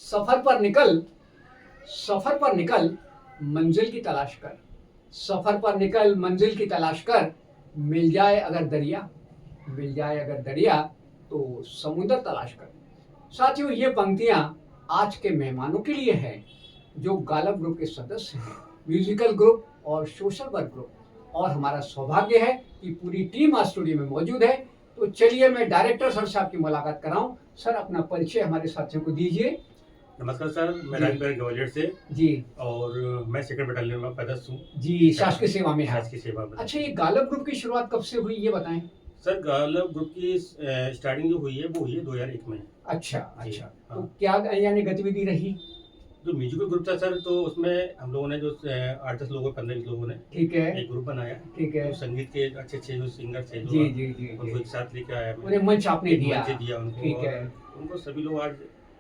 सफर पर निकल, सफर पर निकल, मंजिल की तलाश कर। सफर पर निकल, मंजिल की तलाश कर। मिल जाए अगर दरिया, मिल जाए अगर दरिया, तो समुद्र तलाश कर। साथियों, ये पंक्तियां आज के मेहमानों के लिए हैं जो गालब ग्रुप के सदस्य हैं, म्यूजिकल ग्रुप और सोशल वर्क ग्रुप। और हमारा सौभाग्य है कि पूरी टीम आज स्टूडियो में मौजूद है। तो चलिए मैं डायरेक्टर सर से आपकी मुलाकात कराऊं। सर, अपना परिचय हमारे साथियों को दीजिए। नमस्कार सर, मैं जी। राजनगर ग्वालियर से जी और मैं सेकंड बटालियन में पदस्थ हूँ। जी, शासकीय सेवा में है। शासकीय सेवा में। अच्छा, ये गालब ग्रुप की शुरुआत कब से हुई, ये बताएं। सर, गालब ग्रुप की स्टार्टिंग जो हुई है वो हुई है 2001 में। अच्छा जी, अच्छा, तो हाँ। क्या यानी गतिविधि रही? जो म्यूजिकल ग्रुप था सर, तो उसमें हम लोगों ने जो 8-10 लोगों 15-20 लोगों ने ठीक है, एक ग्रुप बनाया। ठीक है। तो संगीत के अच्छे-अच्छे जो सिंगर थे, जो जी जी जी उनको जी, एक साथ लेके आया मैं। उन्हें मंच आपने एक दिया। मंच दिया उनको। ठीक और है, उनको सभी लोग आज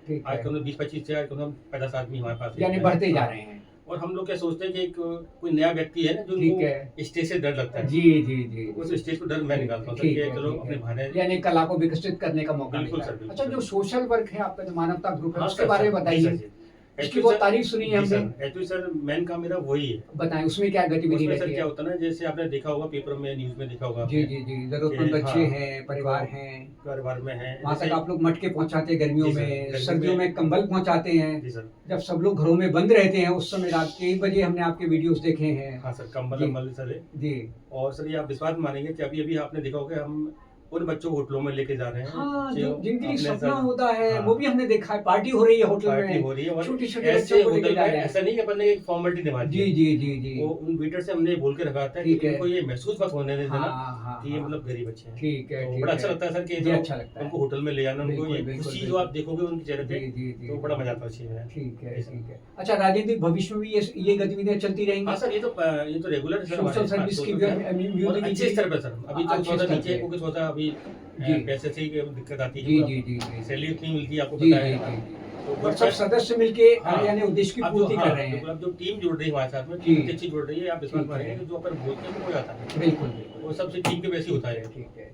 ठीक आज है, कम 20-25 से आज कम 50 आदमी हमारे पास यानी है। बढ़ते जा हाँ। रहे हैं। और हम लोग क्या सोचते हैं कि एक कोई नया व्यक्ति है ना, जो ठीक उनको है। स्टेज से डर लगता है। जी जी जी उस जी, स्टेज को डर मैं निकालता हूँ सर, ठीक कि है, चलो ठीक अपने है। बहाने। यानी कला को विकसित करने का मौका बिल्कुल मिलता सर, है। बिल्कुल अच्छा, सर। जो सोशल वर्क है आपका, जो मानवता ग्रुप है, हाँ उसके सर, बारे में सर, जी बताइए। सर, जी। इसकी एक्चुअली बहुत सर, तारीफ सुनी है जी हमने। सर, एक्चुअली सर मेन काम मेरा वही है। बताएं, उसमें क्या गतिविधि उसमें सर रहती क्या है? होता है ना, जैसे आपने देखा होगा पेपर में, न्यूज़ में देखा होगा जी आपने जी जी, जरूरतमंद कि बच्चे हाँ, हैं, परिवार हैं। परिवार में है वहाँ तक जैसे। आप लोग मटके पहुँचाते हैं गर्मियों जी सर, में, गर्मियों सर्दियों में में। कंबल पहुँचाते हैं। जी सर। जब सब लोग घरों में बंद रहते हैं, उस समय रात के 1 बजे हमने आपके वीडियोस देखे हैं। हाँ सर, कंबल जी अम्बल सर है। जी। और सर ये आप विश्वास मानेंगे कि अभी-अभी आपने देखा होगा हम उन बच्चों को होटलों में लेके जा रहे हैं, हाँ, जो जिनके लिए अपने सपना सर। होता है, हाँ। वो भी हमने देखा है। पार्टी हो रही है होटल पार्टी में, हो रही है और छोटे-छोटे ऐसे बच्चों को लेके होटल जा में रहे हैं। ऐसा नहीं कि अपन ने एक फॉर्मेलिटी निभा दी जी है। जी जी जी, वो उन वेटर से हमने बोल के रखा था कि ठीक है। इनको ये महसूस मत होने देना हाँ हाँ कि ये हाँ, मतलब गरीब बच्चे हैं। ठीक है, तो ठीक बड़ा अच्छा है। लगता है सर कि जी, जो अच्छा लगता है। उनको होटल में ले जाना, उनको बिल्कुल, ये बिल्कुल, खुशी जो बिल्कुल। आप देखोगे उनके चेहरे पे, जी जी जी तो बड़ा मजा आता है उस चीज में। ठीक है, जी सर। ठीक है। अच्छा, राजनीतिक भविष्य में भी ये गतिविधियां चलती रहेंगी? हाँ सर, ये तो रेगुलर है सर सोशल हमारे। हाँ, सर्विस की सोशल है। और म्यूजिक अच्छे स्तर पे सर। अभी तो अच्छे थोड़ा स्तर नीचे पे। क्योंकि थोड़ा अभी जी पैसे से ही दिक्कत आती है, जी क्योंकि जी जी जी सैलरी उतनी मिलती है, आपको जी पता जी है। जी जी, तो और बट सब सर, सदस्य मिलके हाँ, यानी उद्देश्य की अब जो पूर्ति हाँ, कर रहे हैं। बिल्कुल, अब जो टीम जुड़ रही है हमारे साथ में, जी। टीम इतनी अच्छी जुड़ रही है, आप विश्वास ठीक है। मानेंगे कि जो अपन बोलते हैं वो हो जाता है। बिल्कुल बिल्कुल, वो सबसे टीम के वैसे ही होता है। ठीक है।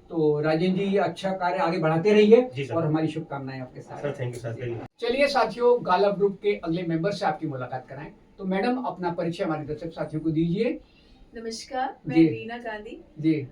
तो राजेंद्र जी, अच्छा कार्य आगे बढ़ाते रहिए जी सर। और हमारी शुभकामनाएं आपके साथ सर, थैंक यू सर, जी। Very much. चलिए साथियों, गालब ग्रुप के अगले मेंबर से आपकी मुलाकात कराएं। तो मैडम, अपना परिचय हमारे दर्शक साथियों को दीजिए। नमस्कार, मैं जी। रीना गांधी। जी,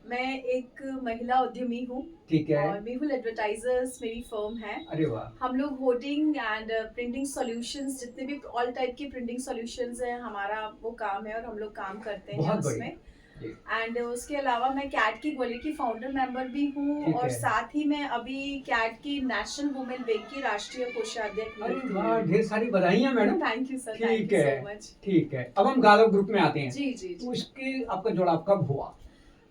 मैं एक महिला उद्यमी हूँ ठीक है। और मेहुल एडवर्टाइजर्स मेरी फर्म है। अरे वाह, हम लोग होर्डिंग एंड प्रिंटिंग सॉल्यूशंस, जितने भी ऑल टाइप के प्रिंटिंग सॉल्यूशंस हैं, हमारा वो काम है और हम लोग काम करते हैं बहुत उसमें। बढ़िया। जी, एंड उसके अलावा मैं कैट की ग्वालियर की फाउंडर मेंबर भी हूँ ठीक और है। साथ ही मैं अभी कैट की नेशनल वुमेन विंग की राष्ट्रीय कोषाध्यक्ष अरे नियुक्त वाह, हुई। ढेर सारी बधाइयाँ मैडम। थैंक यू सर, ठीक थैंक यू है, सो मच। ठीक है। अब हम गालब ग्रुप में आते हैं। जी जी तो जी, इसके आपका जुड़ाव कब हुआ?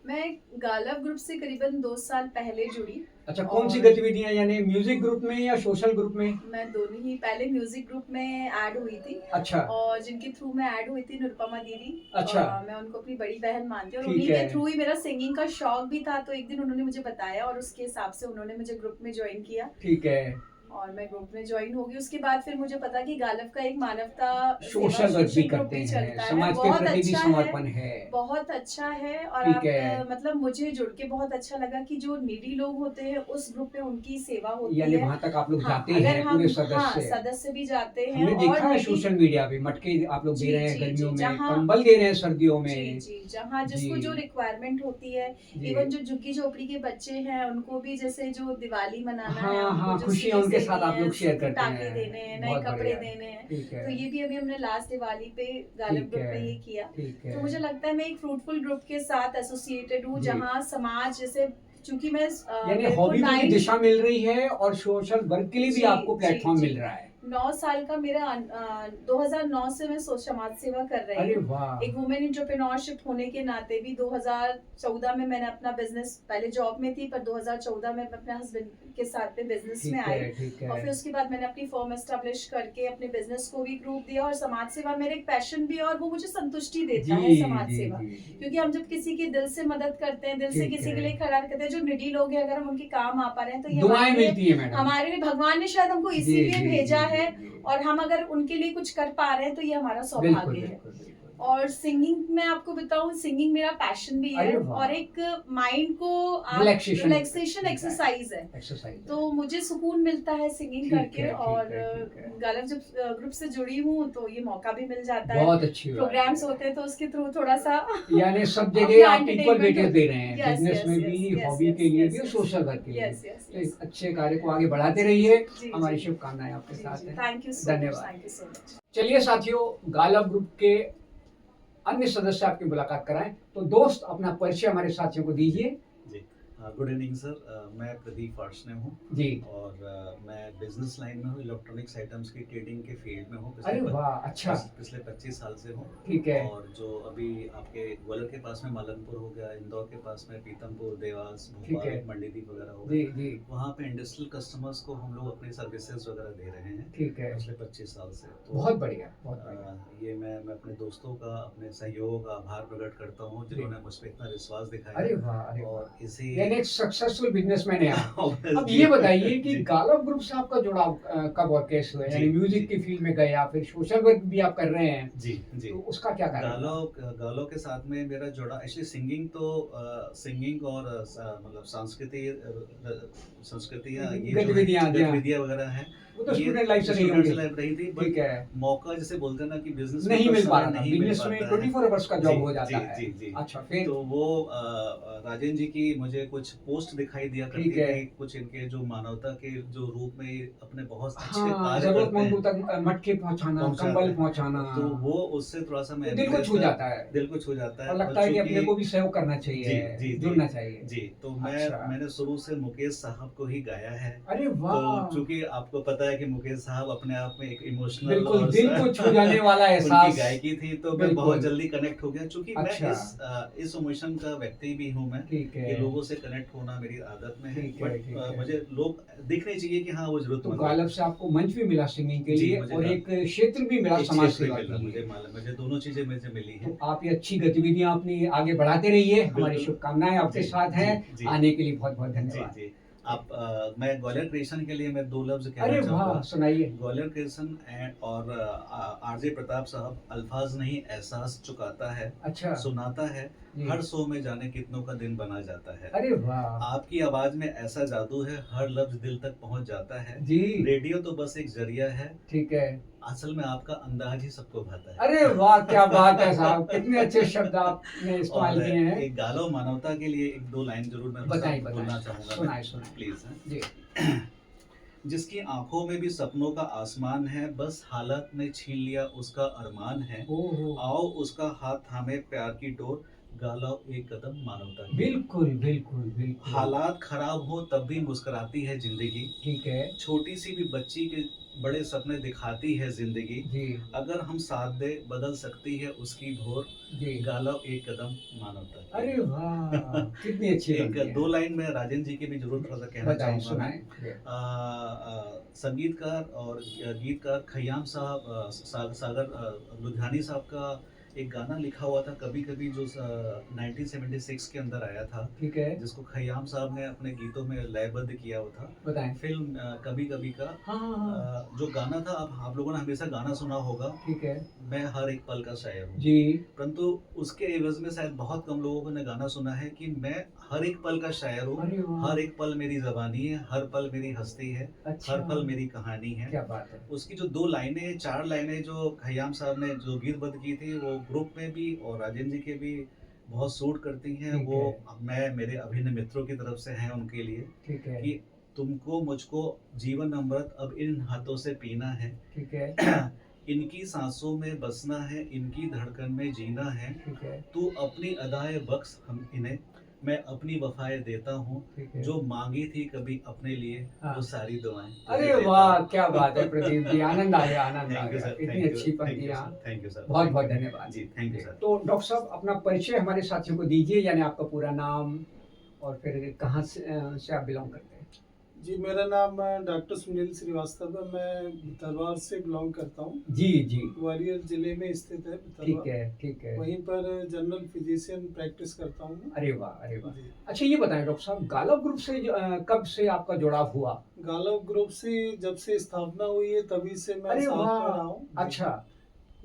मैं गालब ग्रुप से करीबन 2 साल पहले जुड़ी। अच्छा, कौन सी और गतिविधियां, यानी म्यूजिक ग्रुप में या सोशल ग्रुप में? मैं दोनों ही, पहले म्यूजिक ग्रुप में ऐड हुई थी अच्छा और जिनके थ्रू मैं ऐड हुई थी, निरुपमा दीदी। अच्छा, मैं उनको अपनी बड़ी बहन मानती हूँ और ठीक उन्हीं है। के थ्रू ही मेरा सिंगिंग का शौक भी था। तो एक दिन उन्होंने मुझे बताया और उसके हिसाब से उन्होंने मुझे ग्रुप में ज्वाइन किया ठीक है। और मैं ग्रुप में ज्वाइन हो गई। उसके बाद फिर मुझे पता कि गालब का एक मानवता सोशल वर्क भी करते हैं, चलता है, समाज के बहुत प्रति भी अच्छा समर्पण है। बहुत अच्छा है। और ठीक आप है। मतलब मुझे जुड़ के बहुत अच्छा लगा कि जो नीडी लोग होते हैं उस ग्रुप में उनकी सेवा होती यानी है। वहां तक आप लोग हाँ, जाते अगर हैं, हम पूरे हाँ, सदस्य। सदस्य भी जाते हैं हमने और देखा है नीडी सोशल मीडिया पे, मटके आप लोग दे जी रहे हैं जी गर्मियों जी, में, जहाँ कंबल दे रहे हैं सर्दियों जी में। जी, जहाँ जिसको जी जो रिक्वायरमेंट होती है। जी, इवन जो झुग्गी झोपड़ी के बच्चे हैं उनको भी, जैसे जो दिवाली मनाना है, हाँ उनको हाँ, जो खुशियाँ चीजें उनके देनी साथ आप है, लोग शेयर करते पटाखे हैं। देने हैं, नए बहुत कपड़े बढ़िया, देने हैं। ठीक है, तो ये भी अभी हमने लास्ट दिवाली पे गालब ठीक ग्रुप में है, ये किया। ठीक तो है। मुझे लगता है मैं एक फ्रूटफुल ग्रुप के साथ एसोसिएटेड हूँ, जी, जहाँ समाज जैसे, चूंकि मैं यानी मेरे को हॉबी को भी 9 दिशा मिल रही है और सोशल वर्क के लिए भी जी आपको जी प्लेटफॉर्म जी, मिल रहा है। 9 साल का मेरा 2009 से मैं समाज सेवा कर रही अरे हूँ। वाह, एक वुमेन एंटरप्रेन्योरशिप होने के नाते भी 2014 में मैंने अपना बिजनेस, पहले जॉब में थी, पर 2014 में मैं अपने हस्बैंड के साथ में बिजनेस ठीक में आई। है, ठीक और फिर है। उसके बाद मैंने अपनी फर्म एस्टेब्लिश करके अपने बिजनेस को भी ग्रुप दिया। और समाज सेवा मेरा एक पैशन भी है और वो मुझे संतुष्टि देता है, जी समाज जी सेवा। जी जी, क्योंकि हम जब किसी की दिल से मदद करते हैं, दिल से ठीक किसी है। के लिए खड़ा करते हैं, जो निडी लोग हैं, अगर हम उनके काम आ पा रहे हैं, तो ये दुआएं हमारे लिए, मिलती है मैडम। हमारे लिए भगवान ने शायद हमको जी इसीलिए जी भेजा जी है। जी, और हम अगर उनके लिए कुछ कर पा रहे हैं तो ये हमारा बिल्कुल सौभाग्य है। बिल्कुल बिल्कुल। और सिंगिंग मैं आपको बताऊं, सिंगिंग मेरा पैशन भी है अरे वाह। और एक माइंड को रिलैक्सेशन एक्सरसाइज है। एक्सरसाइज तो मुझे सुकून मिलता है सिंगिंग ठीक करके है, ठीक और है, ठीक है। गालिब जब ग्रुप से जुड़ी हूँ तो ये मौका भी मिल जाता है। बहुत अच्छी बात प्रोग्राम्स है। होते हैं तो उसके थ्रू थोड़ा सा यानी सब अपना जगह आप इक्वल entertainment वेटेज हो- दे रहे हैं, Yes, बिजनेस yes, में yes, भी, yes, हॉबी yes, के लिए yes, भी और yes. सोशल वर्क के लिए Yes, yes, तो yes. इस अच्छे कार्य को आगे बढ़ाते रहिए। जी, हमारी जी। शुभकामनाएं आपके साथ हैं। थैंक यू सो मच, धन्यवाद। Thank you so much. चलिए साथियों, गालब ग्रुप के अन्य सदस्य आपकी मुलाकात कराएं। तो दोस्त अपना परिचय हमारे साथियों को दीजिए। जी, गुड इवनिंग सर। मैं प्रदीप फार्शने हूँ जी। और मैं बिजनेस लाइन में हूँ, इलेक्ट्रॉनिक्स आइटम्स की ट्रेडिंग के फील्ड में हूँ। अरे वाह, अच्छा। पिछले 25 साल से हूँ। ठीक है। और जो अभी आपके ग्वालियर के पास में मालनपुर हो गया, इंदौर के पास में पीतमपुर, देवास, ठीक भोपाल, है। मंडीदीप वगैरह हो जी गया, जी वहाँ पे इंडस्ट्रियल कस्टमर्स को हम लोग अपनी सर्विसेज वगैरह दे रहे हैं ठीक है। पिछले 25 साल से। तो बहुत बढ़िया, बहुत बढ़िया। ये मैं अपने दोस्तों का, अपने सहयोग का आभार प्रकट करता हूँ जिन्होंने मुझ पर इतना विश्वास दिखाया। अरे वाह, अरे और वाह। इसी यानी एक सक्सेसफुल बिजनेसमैन है आप। अब जी, ये बताइए कि जी। गालब ग्रुप से आपका जुड़ाव कब और कैसे हुआ? यानी जी, म्यूजिक जी। की फील्ड में गए या फिर सोशल वर्क भी आप कर रहे हैं, जी जी। तो उसका क्या कारण गालो था? गालो के साथ में मेरा जुड़ा एक्चुअली सिंगिंग तो सिंगिंग और मतलब संस्कृतियाँ ये जो है, गतिविधियाँ, जी हाँ। गतिविधियाँ वगैरह हैं, वो तो ये स्टूडेंट लाइफ से नहीं स्टूडेंट होंगी। लाइफ रही थी, ठीक बट है। मौका जैसे बोलते हैं ना कि बिजनेस नहीं मिल पा रहा था। नहीं मिल बिजनेस में पाता है। 24 आवर्स का जॉब जी, हो जाता जी, है। जी, जी। अच्छा, फिर? तो वो राजेंद्र जी की मुझे कुछ पोस्ट दिखाई दिया करती ठीक है। थी, कुछ इनके जो मानवता के जो रूप में ये अपने बहुत अच्छे हाँ, कार्य करते जरूरतमंदों हैं, तक मटके पहुंचाना, पहुंचाते कंबल हैं। पहुंचाना, तो वो उससे थोड़ा सा मैं तो दिल को impressed छू था। जाता है। दिल को छू जाता है और लगता है कि अपने चूंकि- को भी सहयोग करना जी चाहिए, जी जी जुड़ना चाहिए। जी। तो अच्छा। मैंने शुरू से मुकेश साहब को ही गाया है। अरे तो वाह, चूंकि आपको पता है कि मुकेश साहब अपने आप में एक इमोशनल बिल्कुल और दिल को छू जाने वाला उनकी एहसास। गायकी थी, तो मैं बिल्कुल। बहुत जल्दी कनेक्ट हो गया, क्योंकि अच्छा। मैं इस इमोशन का व्यक्ति भी हूँ मैं, ठीक कि है। लोगों से कनेक्ट होना मेरी आदत में है। ठीक है, ठीक बट है। मुझे लोग दिखने चाहिए कि हाँ वो तो जरूरतमंद है। गालब से आपको मंच भी मिला सिंगिंग के जी, लिए मुझे और गा- एक क्षेत्र भी मिला एक समाज क्षेत्र सेवा मिला, के मुझे लिए। मालूम, मुझे दोनों चीजें मुझे मिली तो हैं। आप ये अच्छी गतिविधियां अपनी आगे बढ़ाते रहिए। हमारी बिल्कुल। शुभकामनाएं आपके जी, साथ हैं। जी, जी। आने के लिए बहुत बहुत जी धन्यवाद। जी। आप मैं ग्वालियर क्रिएशन के लिए मैं 2 लफ्ज कहना अरे चाहूँगा। वाह, सुनाइए। ग्वालियर क्रिएशन और आरजे प्रताप साहब अल्फाज नहीं एहसास चुकाता है, अच्छा सुनाता है, जी। हर शो में जाने कितनों का दिन बना जाता है। अरे वाह आपकी आवाज में ऐसा जादू है, हर लफ्ज दिल तक पहुंच जाता है। जी, रेडियो तो बस एक जरिया है, ठीक है। असल में आपका अंदाज ही सबको भाता है। अरे वाह, क्या बात है साहब, कितने अच्छे शब्द आपने इस्तेमाल और किए हैं। एक गालो मानवता के लिए 1-2 लाइन जरूर मैं बताइए, बोलना बताइए। चाहूंगा। सुनाइए, सुनाइए। प्लीज। जी। जिसकी आंखों में भी सपनों का आसमान है, बस हालत ने छीन लिया उसका अरमान है। ओहो, आओ उसका हाथ थामे प्यार की डोर, गालो एक कदम मानवता की। बिल्कुल बिल्कुल बिल्कुल। हालात खराब हो तब भी मुस्कुराती है जिंदगी, ठीक है छोटी सी भी बच्ची के बड़े सपने दिखाती है जिंदगी। जी अगर हम साथ दे बदल सकती है उसकी भोर, जी। गालो एक कदम मानवता की। अरे वाह, कितनी अच्छी एक बनती है। 2 लाइन में राजेंद्र जी के भी जरूर थोड़ा सा कहना बताएं, चाहूंगा मैं। सुनाएं। संगीतकार और गीतकार खयाम साहब सागर लुधियानी साहब का एक गाना लिखा हुआ था कभी कभी, जो 1976 के अंदर आया था, ठीक है, जिसको खयाम साहब ने अपने गीतों में लयबद्ध किया हुआ था। बताएं। फिल्म कभी कभी का हाँ हाँ हाँ, जो गाना था, आप लोगों ने हमेशा गाना सुना होगा, ठीक है मैं हर एक पल का शायर हूँ। जी। परंतु उसके एवज में शायद बहुत कम लोगों ने गाना सुना है कि मैं हर एक पल का शायर हूँ, अरे वाह, हर एक पल मेरी जबानी है, हर पल मेरी हस्ती है, अच्छा, हर पल मेरी कहानी है। क्या बात है। उसकी जो 2 लाइनें 4 लाइनें जो खयाम साहब ने जो गीतबद्ध की थी, वो ग्रुप में भी और राजेंद्र जी के भी बहुत सूट करती हैं। ठीक वो है। मैं मेरे अभिन्न मित्रों की तरफ से हैं उनके लिए, ठीक है, कि तुमको मुझको जीवन अमृत अब इन हाथों से पीना है, ठीक है, इनकी सांसों में बसना है, इनकी धड़कन में जीना है। ठीक है, तू अपनी अदाए बख्श हम इन्हें, मैं अपनी वफाएं देता हूँ, ठीक है। जो मांगी थी कभी अपने लिए हाँ। वो सारी दुआएं तुझे अरे देता वाह, हूँ। क्या बात है प्रदीप जी, आनंद आ गया, आनंद आ थैंक यू गया। सर, इतनी अच्छी पंक्तियाँ। थैंक यू सर, बहुत बहुत धन्यवाद जी, थैंक यू सर। तो डॉक्टर साहब, अपना परिचय हमारे साथियों को दीजिए, यानी आपका पूरा नाम और फिर कहाँ से आप बिलोंग करते हैं। जी, मेरा नाम डॉक्टर सुनील श्रीवास्तव है। मैं भितरवार से बिलोंग करता हूँ। जी जी, ग्वालियर जिले में स्थित है ठीक भितरवार। है, ठीक है। वहीं पर जनरल फिजिशियन प्रैक्टिस करता हूँ मैं। अरे वाह, अरे वाह। जी। अच्छा, ये बताएं डॉक्टर साहब, गालब ग्रुप से कब से आपका जुड़ाव हुआ? गालव ग्रुप से जब से स्थापना हुई है तभी से मैं अरे साथ में वाह, रहा हूँ। जी। अच्छा।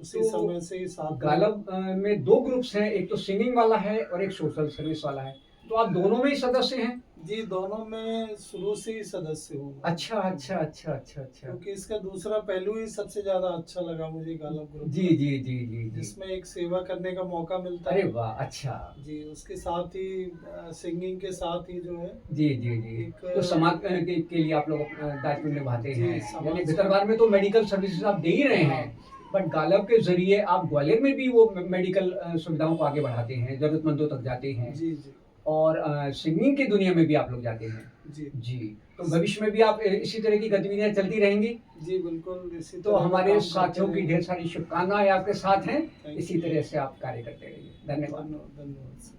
उसी तो समय से ही साथ में- गालब में दो ग्रुप्स हैं, एक तो सिंगिंग वाला है और एक सोशल सर्विस वाला है, तो आप दोनों में ही सदस्य हैं? जी, दोनों में शुरू से ही सदस्य हूँ मैं। अच्छा अच्छा अच्छा अच्छा अच्छा। क्योंकि इसका दूसरा पहलू ही सबसे ज्यादा अच्छा लगा मुझे गालब ग्रुप जी का, जी जी जी जी। जिसमें एक सेवा करने का मौका मिलता अरे है। वाह, अच्छा। जी, उसके साथ ही सिंगिंग के साथ ही जो है जी जी जी। एक तो समाज के लिए आप लोग अपना दायित्व निभाते जी, हैं, समाज यानी से- भितरवार में तो मेडिकल सर्विसेज आप दे ही रहे हैं, बट गालब के जरिए आप ग्वालियर में भी वो मेडिकल सुविधाओं को आगे बढ़ाते हैं, जरूरतमंदों तक जाते हैं, जी जी और सिंगिंग की दुनिया में भी आप लोग जाते हैं। जी जी, तो भविष्य में भी आप इसी तरह की गतिविधियां चलती रहेंगी। जी, बिल्कुल इसी तो तरह का हमारे काम साथियों करते की रहेंगे। ढेर सारी शुभकामनाएं आपके साथ हैं, Thank इसी you. तरह से आप कार्य करते रहिए। धन्यवाद। धन्यवाद धन्यवाद सर।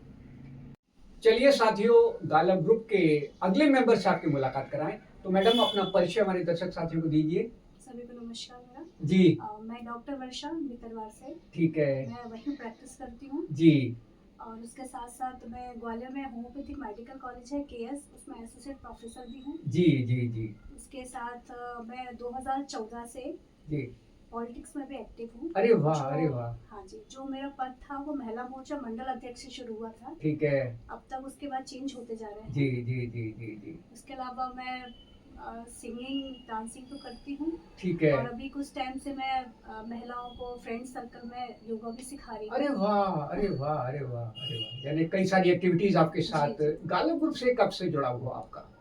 चलिए साथियों, गालब ग्रुप के अगले मेंबर से आपकी मुलाकात कराएं। तो मैडम, अपना परिचय हमारे दर्शक साथियों को दीजिए। सभी को नमस्कार मेरा। जी, मैं डॉक्टर वर्षा भितरवार से, ठीक है। मैं वहीं प्रैक्टिस करती हूँ जी और उसके साथ साथ मैं ग्वालियर में होम्योपैथिक मेडिकल कॉलेज है केएस, उसमें एसोसिएट प्रोफेसर भी हूँ। जी जी जी इसके साथ मैं 2014 से जी। पॉलिटिक्स में भी एक्टिव हूँ। अरे वाह, जो- अरे वाह। हाँ जी, जो मेरा पद था वो महिला मोर्चा मंडल अध्यक्ष से शुरू हुआ था, ठीक है। अब तक उसके बाद चेंज होते जा रहे हैं। जी जी जी जी जी। उसके अलावा मैं सिंगिंग डांसिंग तो करती हूँ, ठीक है। और अभी कुछ टाइम से मैं महिलाओं को फ्रेंड सर्कल में योगा भी सिखा रही हूँ। अरे वाह, अरे वाह, अरे वाह, अरे वाह, यानी कई सारी एक्टिविटीज आपके साथ। जी, गालब ग्रुप से कब से जुड़ा हुआ आपका?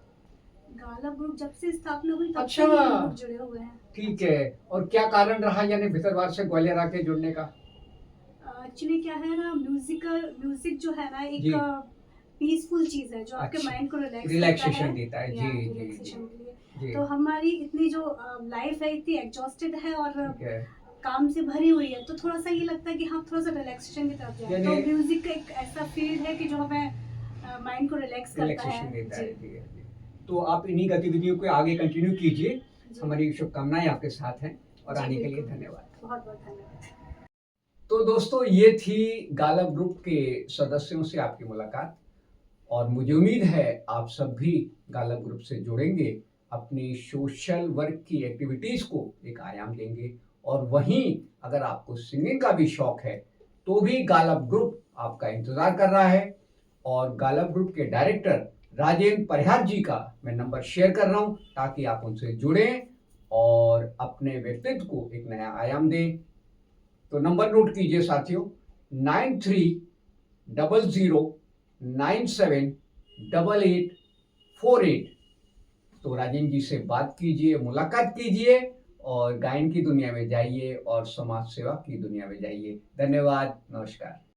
गालब ग्रुप जब से स्थापना हुई तब अच्छा। से ही हम लोग जुड़े हुए हैं। ठीक है। और क्या कारण रहा यानी भितरवार से ग्वालियर आके जुड़ने का? एक्चुअली क्या है ना, म्यूजिक जो है ना जी। एक पीसफुल चीज है जो आपके अच्छा। माइंड को रिलैक्सेशन देता है। जी जी रिलैक्सेशन जी के लिए। जी। तो हमारी इतनी जो लाइफ है इतनी एग्जॉस्टेड है और ठीक है। काम से भरी हुई है, तो थोड़ा सा ये लगता है कि हम थोड़ा सा रिलैक्सेशन की तरफ जाए। तो यानी- म्यूजिक एक ऐसा फील्ड है कि जो हमें माइंड को रिलैक्स करता रिलैक्सेशन है। देता है। जी, जी जी। तो आप इन्हीं गतिविधियों को आगे कंटिन्यू कीजिए। जी। हमारी शुभकामनाएं आपके साथ हैं, और जी, आने के लिए बिल्कुल। धन्यवाद। बहुत बहुत धन्यवाद। तो दोस्तों, ये थी गालब ग्रुप के सदस्यों से आपकी मुलाकात, और मुझे उम्मीद है आप सब भी गालब ग्रुप से जुड़ेंगे, अपनी सोशल वर्क की एक्टिविटीज को एक आयाम देंगे, और वहीं अगर आपको सिंगिंग का भी शौक है तो भी गालब ग्रुप आपका इंतजार कर रहा है। और गालब ग्रुप के डायरेक्टर राजेंद्र परिहार जी का मैं नंबर शेयर कर रहा हूं, ताकि आप उनसे जुड़ें और अपने व्यक्तित्व को एक नया आयाम दें। तो नंबर नोट कीजिए साथियों, 9300978848। तो राजेंद्र जी से बात कीजिए, मुलाकात कीजिए, और गायन की दुनिया में जाइए और समाज सेवा की दुनिया में जाइए। धन्यवाद, नमस्कार।